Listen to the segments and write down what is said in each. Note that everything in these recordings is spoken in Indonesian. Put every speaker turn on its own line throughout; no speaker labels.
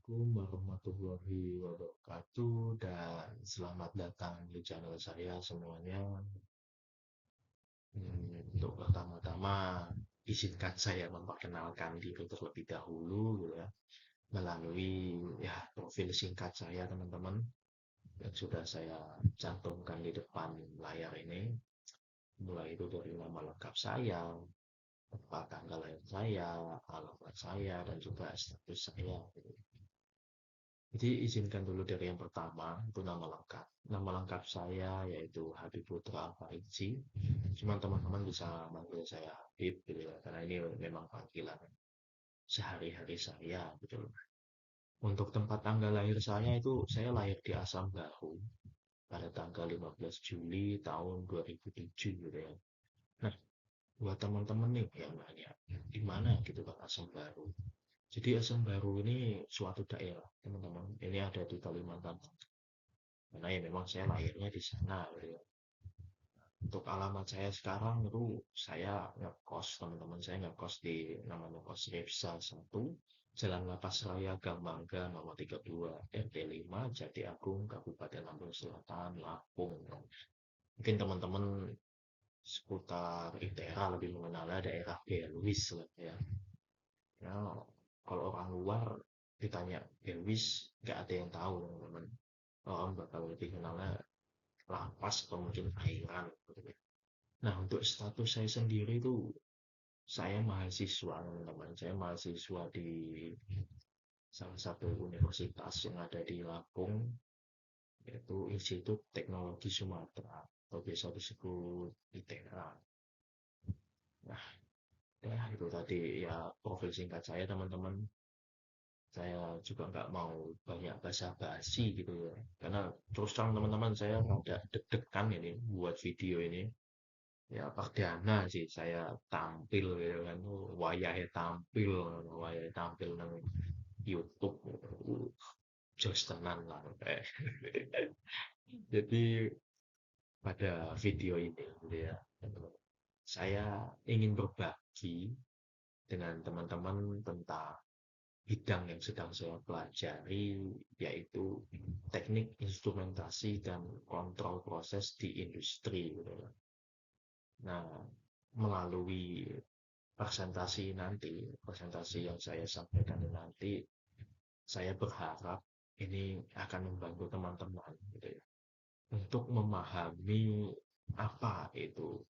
Assalamualaikum warahmatullahi wabarakatuh dan selamat datang di channel saya semuanya. Untuk pertama-tama izinkan saya memperkenalkan diri terlebih dahulu gitu ya, melalui ya profil singkat saya teman-teman yang sudah saya cantumkan di depan layar ini. Mulai itu dari nama lengkap saya, tempat tanggal lahir saya, alamat saya, dan juga status saya, gitu. Jadi izinkan dulu dari yang pertama, itu nama lengkap. Nama lengkap saya yaitu Habib Putra Faizi. Cuma teman-teman bisa manggil saya Habib gitu ya, karena ini memang panggilan sehari-hari saya gitu loh. Untuk tempat tanggal lahir saya itu saya lahir di Asam Baru pada tanggal 15 Juli tahun 2007 gitu ya. Nah, buat teman-teman nih yang nanya, di mana gitu kan Asam Baru? Jadi Asam Baru ini suatu daerah, teman-teman. Ini ada di Kalimantan. Karena ya memang saya lahirnya di sana gitu ya. Untuk alamat saya sekarang itu saya ngekos, teman-teman, saya ngekos di namanya kos Repsa 1, Jalan Lapas Raya Gang Mangga nomor 32 RT 5 Jati Agung Kabupaten Lampung Selatan Lampung. Mungkin teman-teman seputar ITERA lebih mengenal daerah Belwis lah ya. Ya, kalau orang luar ditanya Belwis nggak ada yang tahu teman-teman. Orang bakal lebih kenalnya lapas atau mungkin airan gitu ya. Nah, untuk status saya sendiri itu saya mahasiswa, teman-teman. Saya mahasiswa di salah satu universitas yang ada di Lampung, yaitu Institut Teknologi Sumatera, atau biasa disebut ITERA. Nah, ya itu tadi ya profil singkat saya, teman-teman. Saya juga nggak mau banyak basa-basi gitu ya. Karena terus terang teman-teman saya ada deg-degan ini buat video ini. Ya perdana sih saya tampil gitu kan, wayahe tampil nang YouTube gitu. Jos tenan lah. Jadi pada video ini gitu ya, saya ingin berbagi dengan teman-teman tentang bidang yang sedang saya pelajari, yaitu teknik instrumentasi dan kontrol proses di industri gitu ya. Nah, melalui presentasi yang saya sampaikan nanti, saya berharap ini akan membantu teman-teman gitu ya, untuk memahami apa itu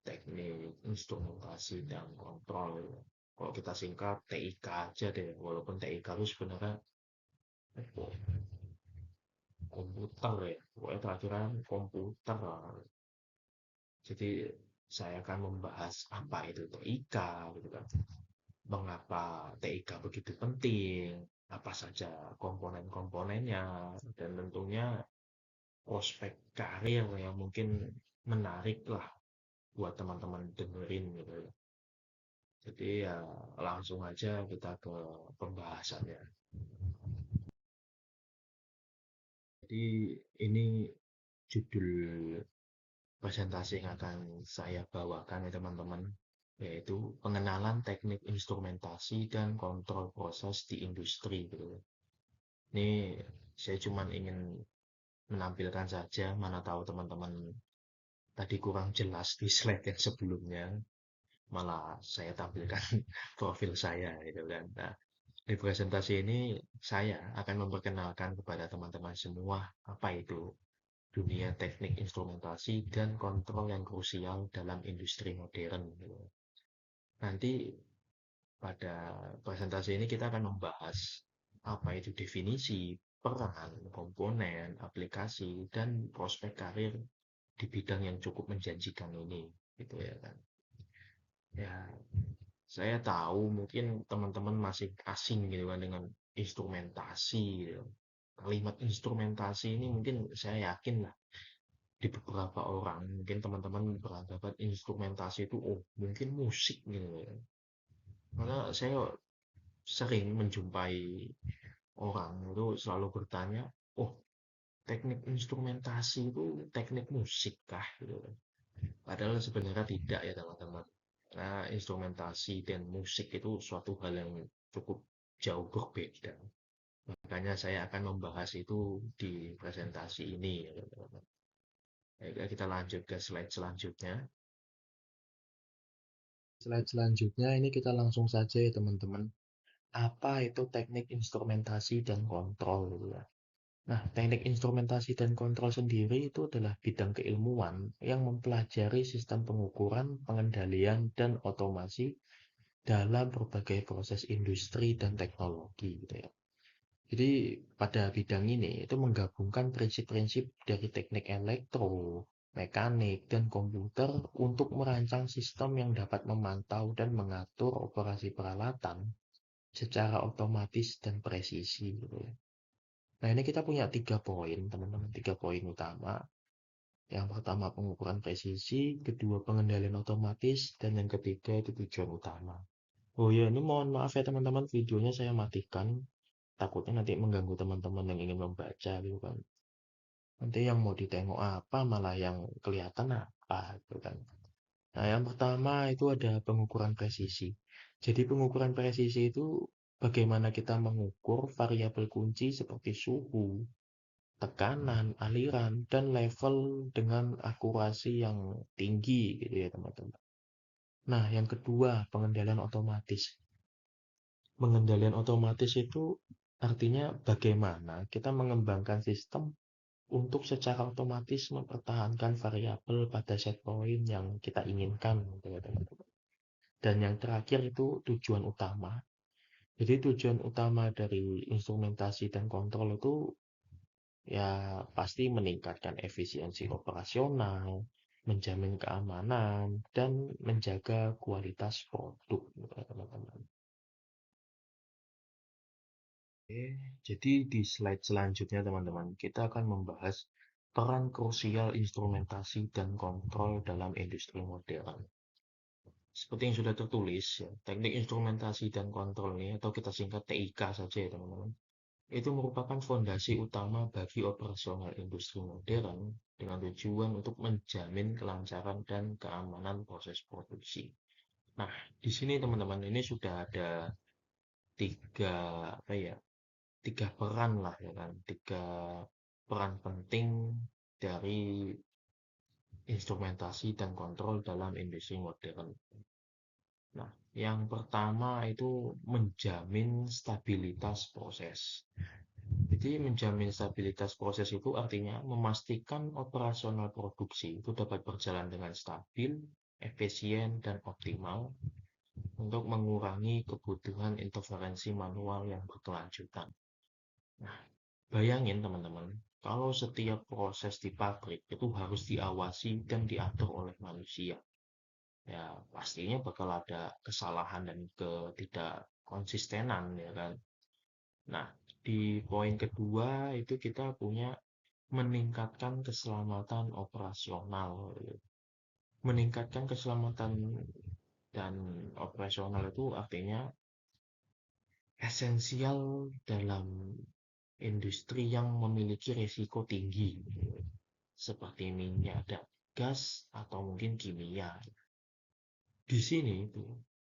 teknik instrumentasi dan kontrol. Kalau kita singkat TIK aja deh, walaupun TIK itu sebenarnya komputer ya, pokoknya terakhiran komputer lah. Jadi saya akan membahas apa itu TIK gitu kan, mengapa TIK begitu penting, apa saja komponen-komponennya, dan tentunya prospek karir yang mungkin menarik lah buat teman-teman dengerin gitu ya. Jadi ya langsung aja kita ke pembahasannya. Jadi ini judul presentasi yang akan saya bawakan ya teman-teman, yaitu pengenalan teknik instrumentasi dan kontrol proses di industri gitu. Ini saya cuma ingin menampilkan saja, mana tahu teman-teman tadi kurang jelas di slide yang sebelumnya, malah saya tampilkan profil saya gitu kan. Nah, di presentasi ini saya akan memperkenalkan kepada teman-teman semua apa itu dunia teknik instrumentasi dan kontrol yang krusial dalam industri modern gitu. Nanti pada presentasi ini kita akan membahas apa itu definisi, peran, komponen, aplikasi, dan prospek karir di bidang yang cukup menjanjikan ini gitu ya kan. Ya, saya tahu mungkin teman-teman masih asing gitu kan dengan instrumentasi gitu. Kalimat instrumentasi ini mungkin saya yakin lah di beberapa orang, mungkin teman-teman beranggapan instrumentasi itu oh mungkin musik gitu ya. Karena saya sering menjumpai orang itu selalu bertanya, oh teknik instrumentasi itu teknik musik kah gitu kan. Padahal sebenarnya tidak ya teman-teman. Nah, instrumentasi dan musik itu suatu hal yang cukup jauh berbeda. Makanya saya akan membahas itu di presentasi ini, ya, teman-teman. Baik, kita lanjut ke slide selanjutnya. Slide selanjutnya ini kita langsung saja ya teman-teman. Apa itu teknik instrumentasi dan kontrol gitu ya. Nah, teknik instrumentasi dan kontrol sendiri itu adalah bidang keilmuan yang mempelajari sistem pengukuran, pengendalian, dan otomasi dalam berbagai proses industri dan teknologi gitu ya. Jadi pada bidang ini itu menggabungkan prinsip-prinsip dari teknik elektro, mekanik, dan komputer untuk merancang sistem yang dapat memantau dan mengatur operasi peralatan secara otomatis dan presisi gitu ya. Nah, ini kita punya 3 poin, teman-teman, 3 poin utama. Yang pertama pengukuran presisi, kedua pengendalian otomatis, dan yang ketiga itu tujuan utama. Oh ya, ini mohon maaf ya teman-teman, videonya saya matikan. Takutnya nanti mengganggu teman-teman yang ingin membaca gitu kan. Nanti yang mau ditengok apa, malah yang kelihatan apa gitu kan. Nah, yang pertama itu ada pengukuran presisi. Jadi pengukuran presisi itu bagaimana kita mengukur variabel kunci seperti suhu, tekanan, aliran, dan level dengan akurasi yang tinggi gitu ya teman-teman. Nah, yang kedua, pengendalian otomatis. Pengendalian otomatis itu artinya bagaimana kita mengembangkan sistem untuk secara otomatis mempertahankan variabel pada set point yang kita inginkan gitu ya teman-teman. Dan yang terakhir itu tujuan utama. Jadi tujuan utama dari instrumentasi dan kontrol itu ya pasti meningkatkan efisiensi operasional, menjamin keamanan, dan menjaga kualitas produk, teman-teman. Oke, jadi di slide selanjutnya, teman-teman, kita akan membahas peran krusial instrumentasi dan kontrol dalam industri modern. Seperti yang sudah tertulis, ya, teknik instrumentasi dan kontrol ini, atau kita singkat TIK saja ya, teman-teman. Itu merupakan fondasi utama bagi operasional industri modern dengan tujuan untuk menjamin kelancaran dan keamanan proses produksi. Nah, di sini teman-teman ini sudah ada tiga apa ya? Tiga peran lah ya kan, tiga peran penting dari instrumentasi dan kontrol dalam industri modern. Nah, yang pertama itu menjamin stabilitas proses. Jadi menjamin stabilitas proses itu artinya memastikan operasional produksi itu dapat berjalan dengan stabil, efisien, dan optimal untuk mengurangi kebutuhan interferensi manual yang berkelanjutan. Nah, bayangin teman-teman, kalau setiap proses di pabrik itu harus diawasi dan diatur oleh manusia, ya pastinya bakal ada kesalahan dan ketidak konsistenan ya kan. Nah, di poin kedua itu kita punya meningkatkan keselamatan operasional. Meningkatkan keselamatan dan operasional itu artinya esensial dalam industri yang memiliki risiko tinggi, seperti minyak dan gas atau mungkin kimia. Di sini itu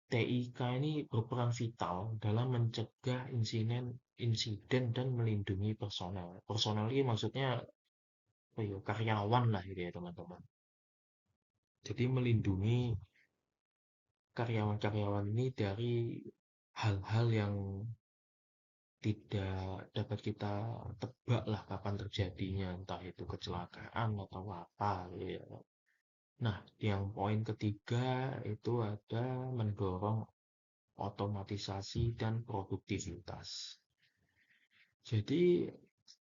TIK ini berperan vital dalam mencegah insiden dan melindungi personel. Personel ini maksudnya apa ya, karyawan lah gitu ya teman-teman. Jadi melindungi karyawan-karyawan ini dari hal-hal yang tidak dapat kita tebak lah kapan terjadinya, entah itu kecelakaan atau apa ya. Nah, yang poin ketiga itu ada mendorong otomatisasi dan produktivitas. Jadi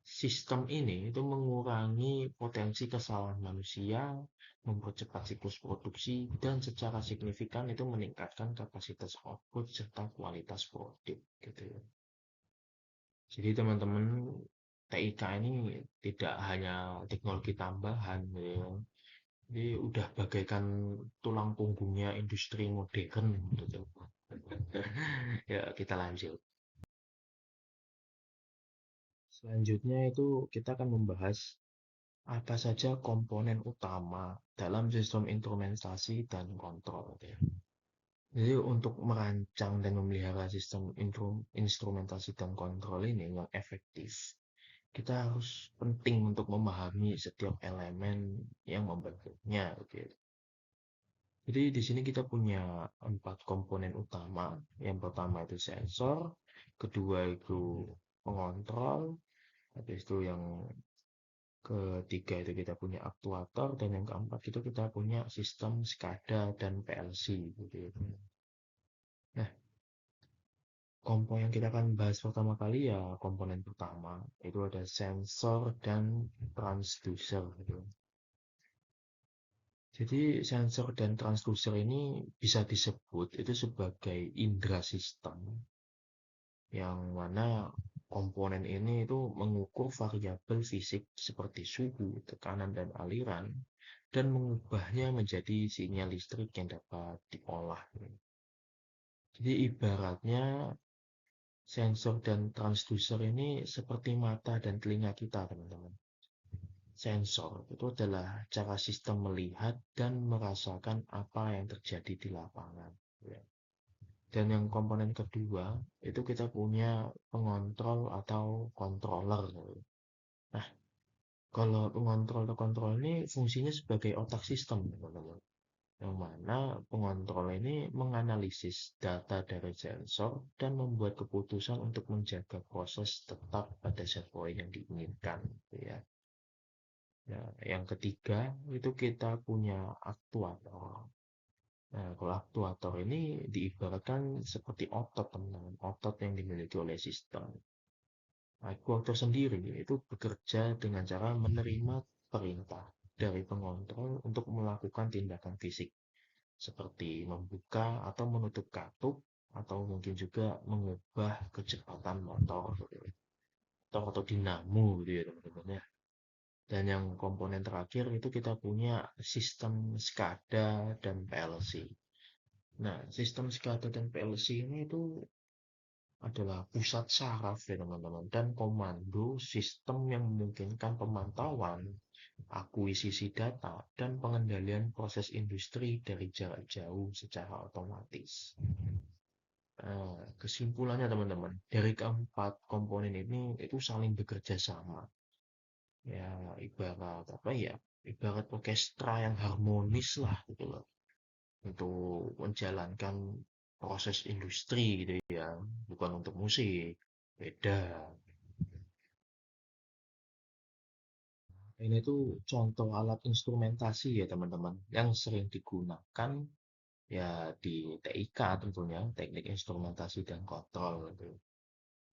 sistem ini itu mengurangi potensi kesalahan manusia, mempercepat siklus produksi, dan secara signifikan itu meningkatkan kapasitas output serta kualitas produk gitu ya. Jadi teman-teman TIK ini tidak hanya teknologi tambahan ya. Jadi udah bagaikan tulang punggungnya industri modern gitu. Ya, kita lanjut. Selanjutnya itu kita akan membahas apa saja komponen utama dalam sistem instrumentasi dan kontrol. Ya. Jadi untuk merancang dan memelihara sistem instrumentasi dan kontrol ini yang efektif, kita harus penting untuk memahami setiap elemen yang membentuknya. Oke. Jadi di sini kita punya 4 komponen utama. Yang pertama itu sensor, kedua itu pengontrol, habis itu yang ketiga itu kita punya aktuator, dan yang keempat itu kita punya sistem SCADA dan PLC gitu ya. Nah, komponen yang kita akan bahas pertama kali ya komponen pertama itu ada sensor dan transducer gitu. Jadi sensor dan transducer ini bisa disebut itu sebagai indera sistem yang mana komponen ini itu mengukur variabel fisik seperti suhu, tekanan, dan aliran dan mengubahnya menjadi sinyal listrik yang dapat diolah. Jadi ibaratnya sensor dan transducer ini seperti mata dan telinga kita, teman-teman. Sensor itu adalah cara sistem melihat dan merasakan apa yang terjadi di lapangan. Ya. Dan yang komponen kedua, itu kita punya pengontrol atau controller. Nah, kalau pengontrol atau kontrol ini fungsinya sebagai otak sistem, teman-teman. Yang mana pengontrol ini menganalisis data dari sensor dan membuat keputusan untuk menjaga proses tetap pada set point yang diinginkan. Ya. Nah, yang ketiga itu kita punya aktuator. Nah, kalau aktuator ini diibaratkan seperti otot, teman-teman. Otot yang dimiliki oleh sistem. Aktuator sendiri itu bekerja dengan cara menerima perintah dari pengontrol untuk melakukan tindakan fisik seperti membuka atau menutup katup atau mungkin juga mengubah kecepatan motor atau dinamo gitu ya teman-teman ya. Dan yang komponen terakhir itu kita punya sistem SCADA dan PLC. Nah, sistem SCADA dan PLC ini itu adalah pusat saraf ya teman-teman dan komando sistem yang memungkinkan pemantauan, akuisisi data, dan pengendalian proses industri dari jarak jauh secara otomatis. Kesimpulannya teman-teman, dari keempat komponen ini itu saling bekerja sama. Ya, ibarat apa ya? Ibarat orkestra yang harmonis lah gitu loh. Untuk menjalankan proses industri gitu ya, bukan untuk musik. Beda. Ini tuh contoh alat instrumentasi ya teman-teman, yang sering digunakan ya di TIK tentunya, teknik instrumentasi dan kontrol gitu.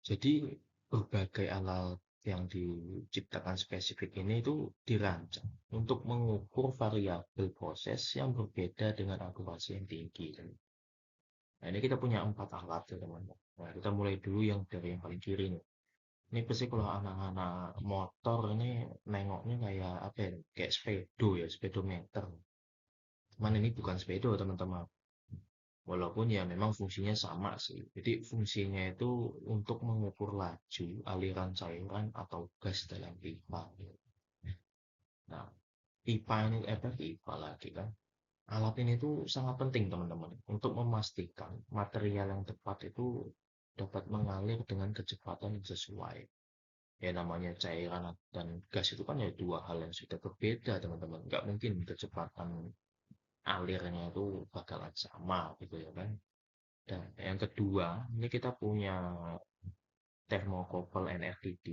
Jadi berbagai alat yang diciptakan spesifik ini itu dirancang untuk mengukur variabel proses yang berbeda dengan akurasi yang tinggi. Nah, ini kita punya 4 alat ya teman-teman. Nah, kita mulai dulu yang dari yang paling kiri nih. Ini pasti kalau anak-anak motor ini nengoknya kayak apa ya? Kayak speedo ya, speedometer. Cuman ini bukan speedo teman-teman. Walaupun ya memang fungsinya sama sih. Jadi fungsinya itu untuk mengukur laju, aliran cairan atau gas dalam pipa. Nah, pipa ini pipa lagi kan. Alat ini tuh sangat penting teman-teman untuk memastikan material yang tepat itu dapat mengalir dengan kecepatan yang sesuai. Ya namanya cairan dan gas itu kan ya dua hal yang sudah berbeda teman-teman. Nggak mungkin kecepatan alirnya itu bakalan sama gitu ya kan. Dan yang kedua, ini kita punya thermocouple NRTD.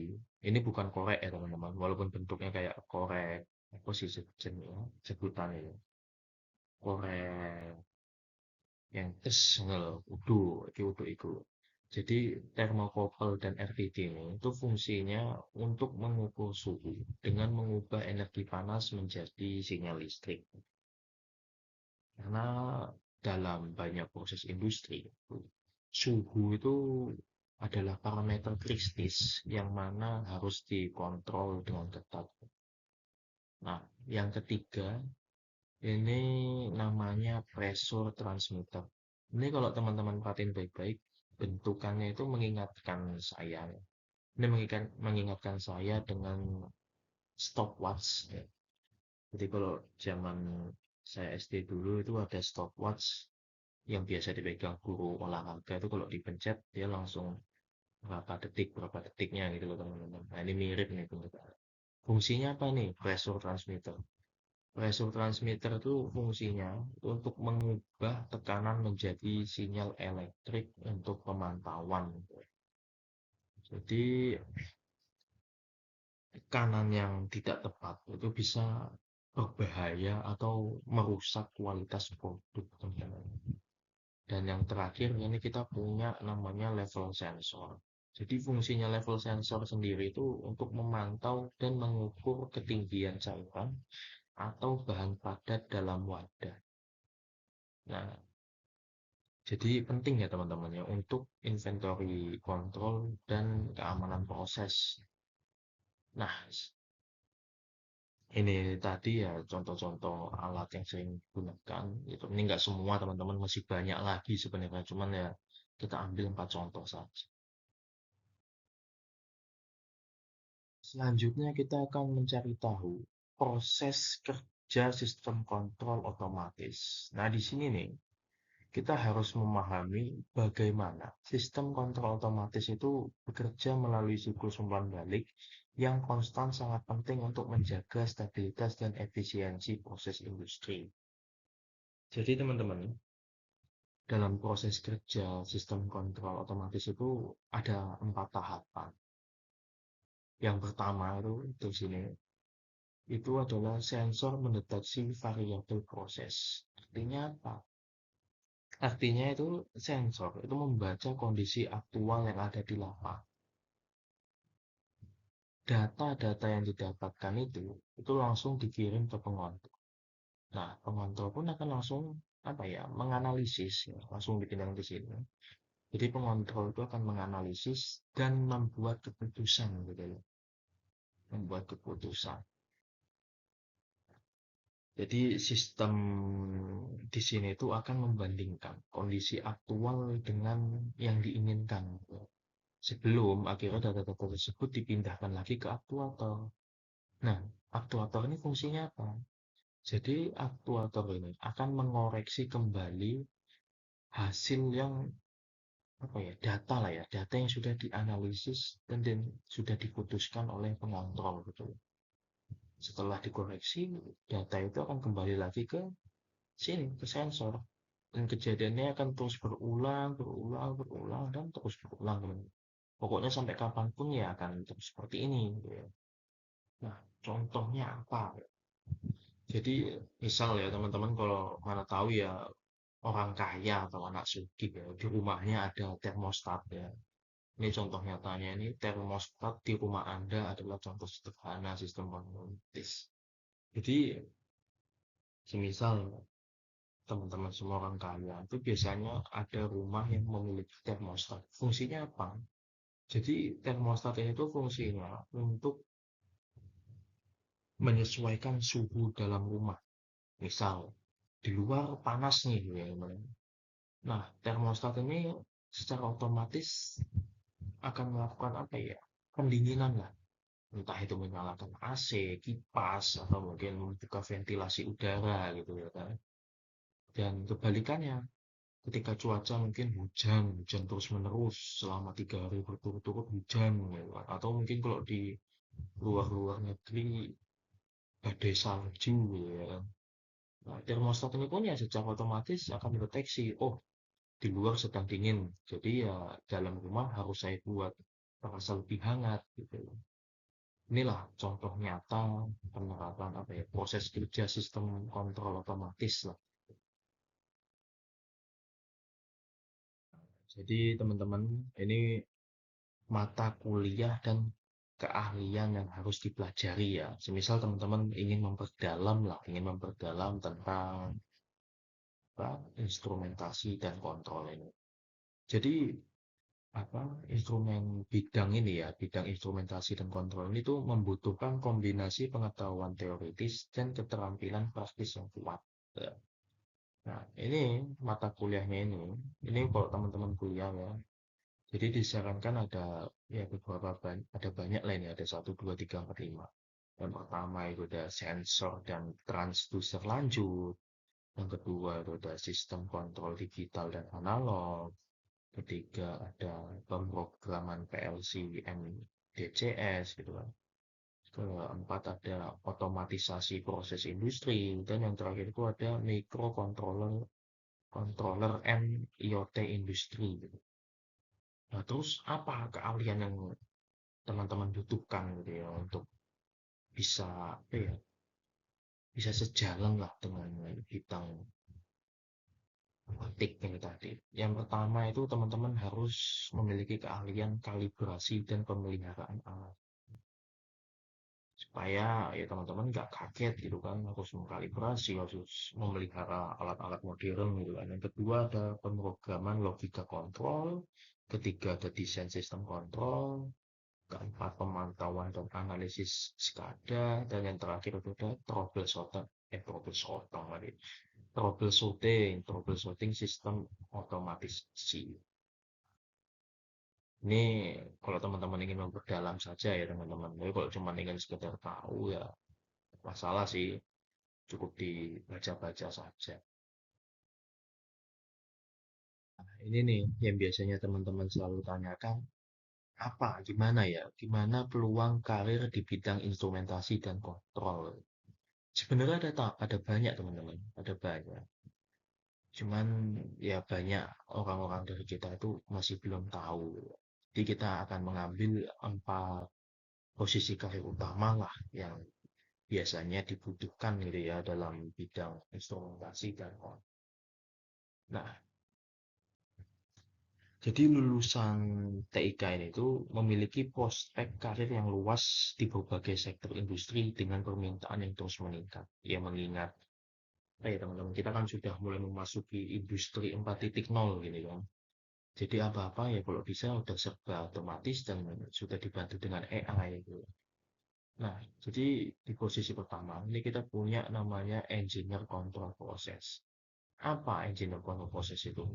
Ini bukan korek ya teman-teman, walaupun bentuknya kayak korek apa sih sebutan itu. Korek yang tes udu, udu itu. Jadi thermocouple dan RTD ini itu fungsinya untuk mengukur suhu dengan mengubah energi panas menjadi sinyal listrik. Karena dalam banyak proses industri, suhu itu adalah parameter kritis yang mana harus dikontrol dengan ketat. Nah, yang ketiga, ini namanya pressure transmitter. Ini kalau teman-teman perhatiin baik-baik, bentukannya itu mengingatkan saya. Ini mengingatkan saya dengan stopwatch. Ya. Jadi kalau zaman saya SD dulu itu ada stopwatch yang biasa dipegang guru olahraga itu kalau dipencet dia langsung berapa detiknya gitu loh teman-teman. Nah ini mirip nih teman-teman. Fungsinya apa nih? Pressure transmitter. Pressure transmitter itu fungsinya untuk mengubah tekanan menjadi sinyal elektrik untuk pemantauan. Jadi tekanan yang tidak tepat itu bisa berbahaya atau merusak kualitas produk teman-teman. Dan yang terakhir ini kita punya namanya level sensor. Jadi fungsinya level sensor sendiri itu untuk memantau dan mengukur ketinggian cairan atau bahan padat dalam wadah. Nah, jadi penting ya teman-teman ya untuk inventory kontrol dan keamanan proses. Nah, ini tadi ya contoh-contoh alat yang sering digunakan. Ini nggak semua teman-teman, masih banyak lagi sebenarnya. Cuman ya kita ambil 4 contoh saja. Selanjutnya kita akan mencari tahu proses kerja sistem kontrol otomatis. Nah, di sini nih kita harus memahami bagaimana sistem kontrol otomatis itu bekerja melalui siklus umpan balik yang konstan sangat penting untuk menjaga stabilitas dan efisiensi proses industri. Jadi teman-teman, dalam proses kerja sistem kontrol otomatis itu ada 4 tahapan. Yang pertama itu di sini itu adalah sensor mendeteksi variabel proses. Artinya apa? Artinya itu sensor itu membaca kondisi aktual yang ada di lapangan. Data-data yang didapatkan itu langsung dikirim ke pengontrol. Nah, pengontrol pun akan langsung apa ya, menganalisis, ya, langsung dipindah di sini. Jadi pengontrol itu akan menganalisis dan membuat keputusan gitu ya. Membuat keputusan. Jadi sistem di sini itu akan membandingkan kondisi aktual dengan yang diinginkan. Sebelum akhirnya data-data tersebut dipindahkan lagi ke aktuator. Nah, aktuator ini fungsinya apa? Jadi aktuator ini akan mengoreksi kembali hasil yang apa ya, data lah ya, data yang sudah dianalisis dan sudah diputuskan oleh pengontrol gitu. Setelah dikoreksi, data itu akan kembali lagi ke sini, ke sensor. Dan kejadiannya akan terus berulang, berulang, berulang, dan terus berulang. Pokoknya sampai kapanpun ya akan terus seperti ini. Gitu ya. Nah, contohnya apa? Jadi, misal ya teman-teman kalau mana tahu ya orang kaya atau anak sugih ya, di rumahnya ada termostat ya. Ini contoh nyatanya ini termostat di rumah Anda adalah contoh sederhana sistem otomatis. Jadi, semisal teman-teman semua orang kaya itu biasanya ada rumah yang memiliki termostat. Fungsinya apa? Jadi termostat ini tuh fungsinya untuk menyesuaikan suhu dalam rumah. Misal di luar panas nih, ya. Nah, termostat ini secara otomatis akan melakukan apa ya? Pendinginan lah. Entah itu menyalakan AC, kipas, atau mungkin membuka ventilasi udara gitu ya kan. Dan kebalikannya, ketika cuaca mungkin hujan, hujan terus menerus selama 3 hari berturut-turut hujan, ya kan. Atau mungkin kalau di luar-luar negeri badai salju, ya kan. Nah, termostat ini pun ya secara otomatis akan mendeteksi, oh di luar sedang dingin, jadi ya dalam rumah harus saya buat terasa lebih hangat gitu. Inilah contoh nyata penerapan apa ya, proses kerja sistem kontrol otomatis lah. Jadi teman-teman, ini mata kuliah dan keahlian yang harus dipelajari ya. Semisal teman-teman ingin memperdalam lah, ingin memperdalam tentang apa, instrumentasi dan kontrol ini. Jadi apa, instrumen bidang ini ya, bidang instrumentasi dan kontrol ini tuh membutuhkan kombinasi pengetahuan teoritis dan keterampilan praktis yang kuat. Ya. Nah, ini mata kuliahnya ini kalau teman-teman kuliah ya, jadi disarankan ada ya beberapa ada banyak lain ya, ada 1, 2, 3, 4, 5. Yang pertama itu ada sensor dan transducer lanjut. Yang kedua itu ada sistem kontrol digital dan analog. Ketiga ada pemrograman PLC MDCS gitu kan. Keempat ada otomatisasi proses industri, dan yang terakhir itu ada microcontroller controller and IoT industri gitu. Nah, terus apa keahlian yang teman-teman butuhkan gitu ya untuk bisa apa ya, bisa sejalan lah dengan bidang politik ini tadi. Yang pertama itu teman-teman harus memiliki keahlian kalibrasi dan pemeliharaan alat. Supaya ya teman-teman nggak kaget gitu kan, harus mengkalibrasi, harus memelihara alat-alat modern gitu kan. Yang kedua ada pemrograman logika kontrol. Ketiga ada desain sistem kontrol. Keempat pemantauan dan analisis SCADA. Dan yang terakhir itu ada troubleshooting sistem otomatisasi. Ini kalau teman-teman ingin memperdalam saja ya teman-teman. Tapi kalau cuma ingin sekedar tahu ya masalah sih, cukup dibaca-baca saja. Nah, ini nih yang biasanya teman-teman selalu tanyakan, gimana ya, gimana peluang karir di bidang instrumentasi dan kontrol. Sebenarnya ada banyak teman-teman, ada banyak. Cuman ya banyak orang-orang dari kita itu masih belum tahu. Jadi kita akan mengambil empat posisi karir utama lah yang biasanya dibutuhkan gitu ya dalam bidang instrumentasi dan kontrol. Nah, jadi lulusan TIK ini itu memiliki prospek karir yang luas di berbagai sektor industri dengan permintaan yang terus meningkat. Ya mengingat, ya teman-teman, kita kan sudah mulai memasuki industri 4.0 gini kan. Jadi apa-apa ya kalau bisa udah serba otomatis dan sudah dibantu dengan AI gitu. Nah, jadi di posisi pertama ini kita punya namanya engineer control process. Apa engineer control process itu?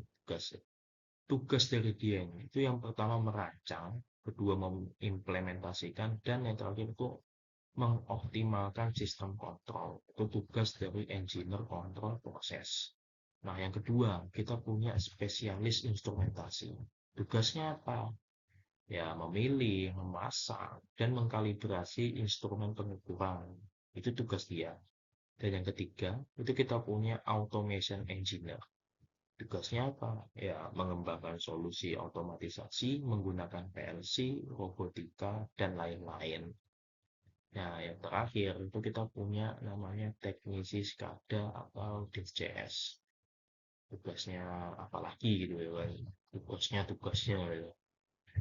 Tugas dari dia ini itu yang pertama merancang, kedua mengimplementasikan, dan yang terakhir itu mengoptimalkan sistem kontrol. Itu tugas dari engineer kontrol proses. Nah, yang kedua, kita punya spesialis instrumentasi. Tugasnya apa? Ya, memilih, memasang, dan mengkalibrasi instrumen pengukuran. Itu tugas dia. Dan yang ketiga, itu kita punya automation engineer. Tugasnya apa? Ya, mengembangkan solusi otomatisasi menggunakan PLC, robotika, dan lain-lain. Nah, yang terakhir itu kita punya namanya teknisi SCADA atau DCS. Tugasnya apalagi gitu ya, kan? Tugasnya gitu.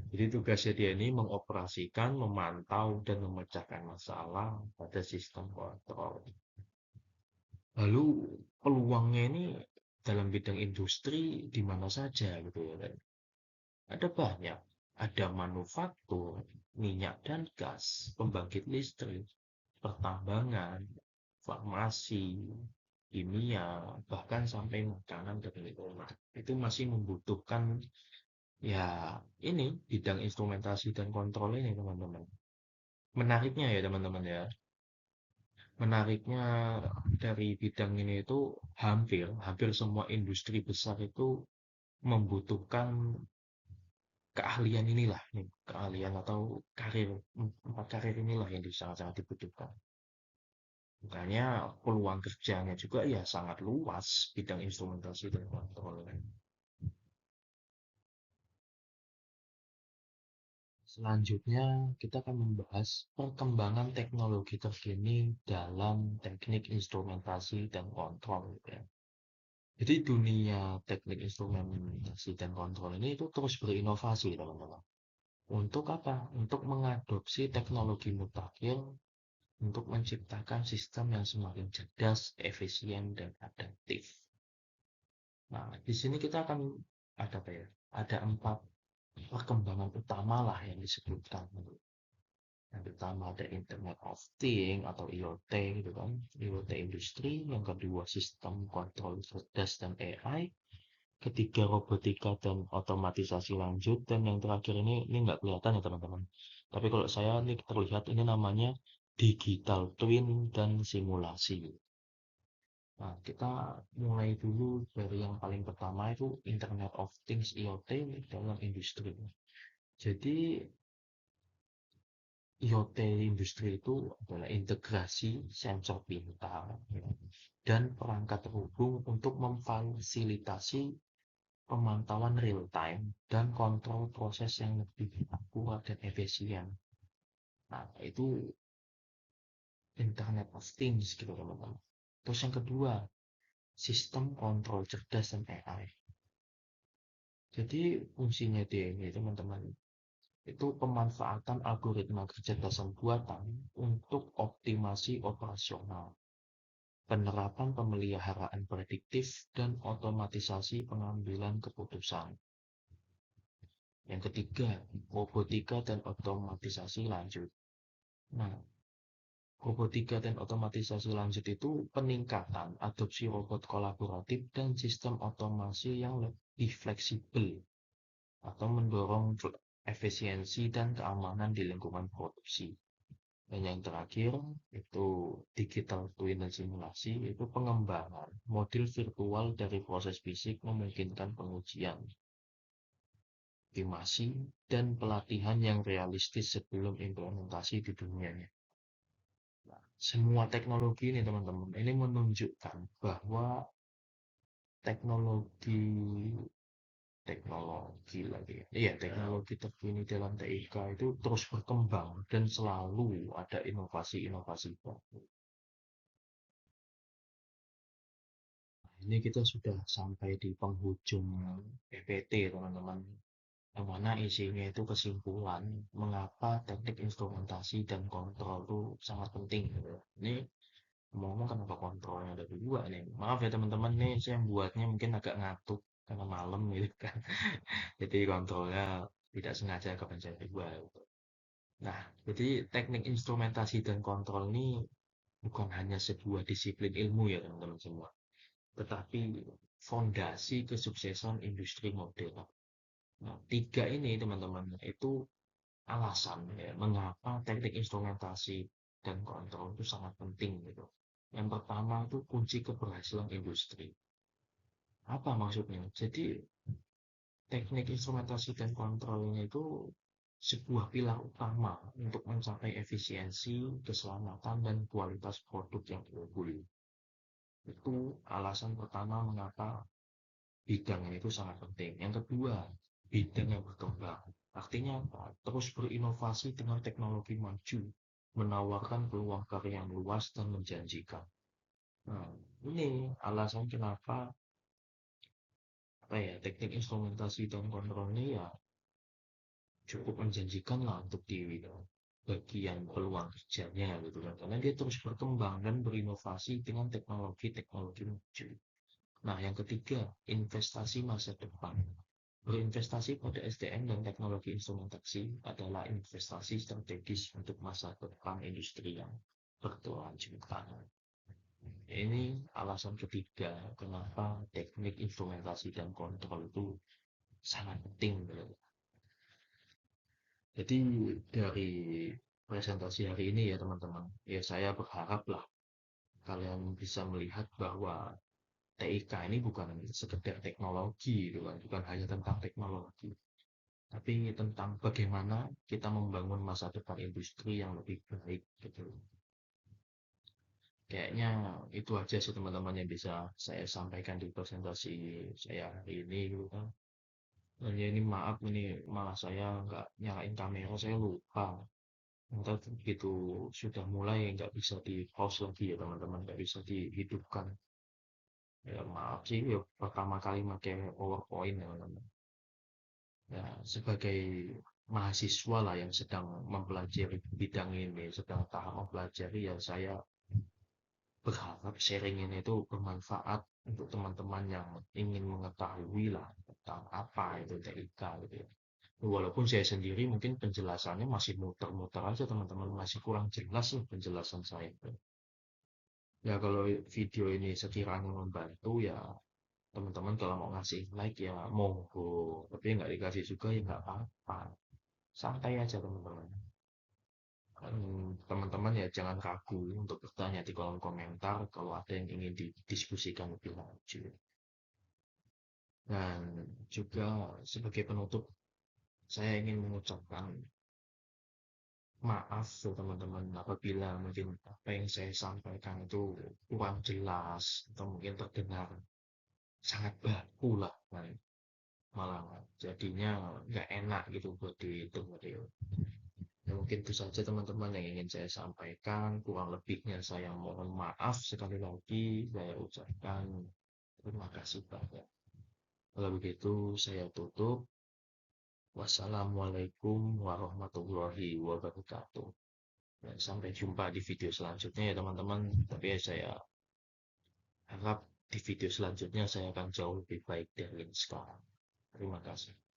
Jadi tugasnya dia ini mengoperasikan, memantau, dan memecahkan masalah pada sistem kontrol. Lalu peluangnya ini dalam bidang industri di mana saja gitu ya kan? Ada banyak, ada manufaktur, minyak dan gas, pembangkit listrik, pertambangan, farmasi, kimia, bahkan sampai makanan dan minuman. Itu masih membutuhkan ya ini bidang instrumentasi dan kontrol ini teman-teman. Menariknya ya teman-teman ya, menariknya dari bidang ini itu hampir hampir semua industri besar itu membutuhkan keahlian inilah nih, keahlian atau karir, empat karir inilah yang sangat-sangat dibutuhkan. Makanya peluang kerjanya juga ya sangat luas bidang instrumentasi dan kontrol. Selanjutnya kita akan membahas perkembangan teknologi terkini dalam teknik instrumentasi dan kontrol ya. Jadi dunia teknik instrumentasi dan kontrol ini itu terus berinovasi teman-teman. Untuk apa? Untuk mengadopsi teknologi mutakhir untuk menciptakan sistem yang semakin cerdas, efisien, dan adaptif. Nah, di sini kita akan ada apa ya? Ada empat perkembangan utama lah yang disebutkan. Yang pertama ada Internet of Things atau IoT gitu kan, IoT industri. Yang kedua sistem kontrol cerdas dan AI. Ketiga robotika dan otomatisasi lanjut. Dan yang terakhir ini nggak kelihatan ya teman-teman. Tapi kalau saya ini terlihat ini namanya digital twin dan simulasi. Nah, kita mulai dulu dari yang paling pertama itu Internet of Things IoT dalam industri. Jadi IoT industri itu adalah integrasi sensor pintar ya, dan perangkat terhubung untuk memfasilitasi pemantauan real time dan kontrol proses yang lebih akurat dan efisien. Nah, itu Internet of Things gitu teman-teman. Terus yang kedua, sistem kontrol cerdas dan AI. Jadi fungsinya dia ini teman-teman itu pemanfaatan algoritma kecerdasan buatan untuk optimasi operasional, penerapan pemeliharaan prediktif, dan otomatisasi pengambilan keputusan. Yang ketiga, robotika dan otomatisasi lanjut. Nah, robotika dan otomatisasi lanjut itu peningkatan adopsi robot kolaboratif dan sistem otomasi yang lebih fleksibel atau mendorong efisiensi dan keamanan di lingkungan produksi. Dan yang terakhir itu digital twin dan simulasi, itu pengembangan model virtual dari proses fisik memungkinkan pengujian, estimasi, dan pelatihan yang realistis sebelum implementasi di dunianya. Nah, semua teknologi ini teman-teman, ini menunjukkan bahwa teknologi teknologi lagi. Iya, teknologi terkini dalam TIK itu terus berkembang dan selalu ada inovasi-inovasi baru. Ini kita sudah sampai di penghujung PPT, teman-teman. Yang mana isinya itu kesimpulan mengapa teknik instrumentasi dan kontrol itu sangat penting. Ini ngomong kenapa kontrolnya ada dua nih. Maaf ya teman-teman nih, saya buatnya mungkin agak ngantuk karena malam gitu kan. Jadi kontrolnya tidak sengaja kepencet dua. Nah, jadi teknik instrumentasi dan kontrol ini bukan hanya sebuah disiplin ilmu ya teman-teman semua, tetapi fondasi kesuksesan industri modern. Nah, tiga ini teman-teman itu alasan ya, mengapa teknik instrumentasi dan kontrol itu sangat penting gitu. Yang pertama itu kunci keberhasilan industri. Apa maksudnya? Jadi teknik instrumentasi dan kontrolnya itu sebuah pilar utama untuk mencapai efisiensi, keselamatan, dan kualitas produk yang diungguli. Itu alasan pertama mengapa bidang itu sangat penting. Yang kedua, bidang yang berkembang. Artinya apa? Terus berinovasi dengan teknologi maju, menawarkan peluang karya yang luas dan menjanjikan. Nah, ini alasan kenapa apa ya teknik instrumentasi dan kontrol ini ya cukup menjanjikan lah untuk di bagian peluang kerjanya gitu kan. Karena dia terus berkembang dan berinovasi dengan teknologi-teknologi maju. Nah, yang ketiga, investasi masa depan. Berinvestasi pada SDM dan teknologi instrumentasi adalah investasi strategis untuk masa depan industri yang berkelanjutan. Ini alasan ketiga kenapa teknik instrumentasi dan kontrol itu sangat penting. Jadi dari presentasi hari ini ya teman-teman, ya saya berharap lah kalian bisa melihat bahwa TIK ini bukan sekedar teknologi, gitu kan, bukan hanya tentang teknologi, tapi tentang bagaimana kita membangun masa depan industri yang lebih baik gitu. Kayaknya itu aja sih teman-teman yang bisa saya sampaikan di presentasi saya hari ini gitu kan. Dan ya ini maaf ini malah saya nggak nyalain kamera, saya lupa. Ntar begitu sudah mulai nggak bisa di pause lagi ya teman-teman, nggak bisa dihidupkan. Ya maaf sih ya pertama kali pakai PowerPoint ya teman-teman. Ya, sebagai mahasiswa lah yang sedang mempelajari bidang ini, sedang tahap mempelajari ya saya berharap sharing ini itu bermanfaat untuk teman-teman yang ingin mengetahui lah tentang apa itu TIK gitu ya. Walaupun saya sendiri mungkin penjelasannya masih muter-muter aja teman-teman, masih kurang jelas lah penjelasan saya. Ya kalau video ini sekiranya membantu ya teman-teman kalau mau ngasih like ya monggo, tapi nggak dikasih juga ya nggak apa-apa. Santai aja teman-teman. Teman-teman ya jangan ragu untuk bertanya di kolom komentar kalau ada yang ingin didiskusikan lebih lanjut. Dan juga sebagai penutup, saya ingin mengucapkan maaf tuh teman-teman apabila mungkin apa yang saya sampaikan itu kurang jelas atau mungkin terdengar sangat baku lah kan. Malah jadinya nggak enak gitu buat didengar. Ya, mungkin itu saja teman-teman yang ingin saya sampaikan. Kurang lebihnya saya mohon maaf sekali lagi. Saya ucapkan terima kasih banyak. Kalau begitu saya tutup. Wassalamualaikum warahmatullahi wabarakatuh. Dan sampai jumpa di video selanjutnya ya teman-teman. Tapi ya saya harap di video selanjutnya saya akan jauh lebih baik dari ini sekarang. Terima kasih.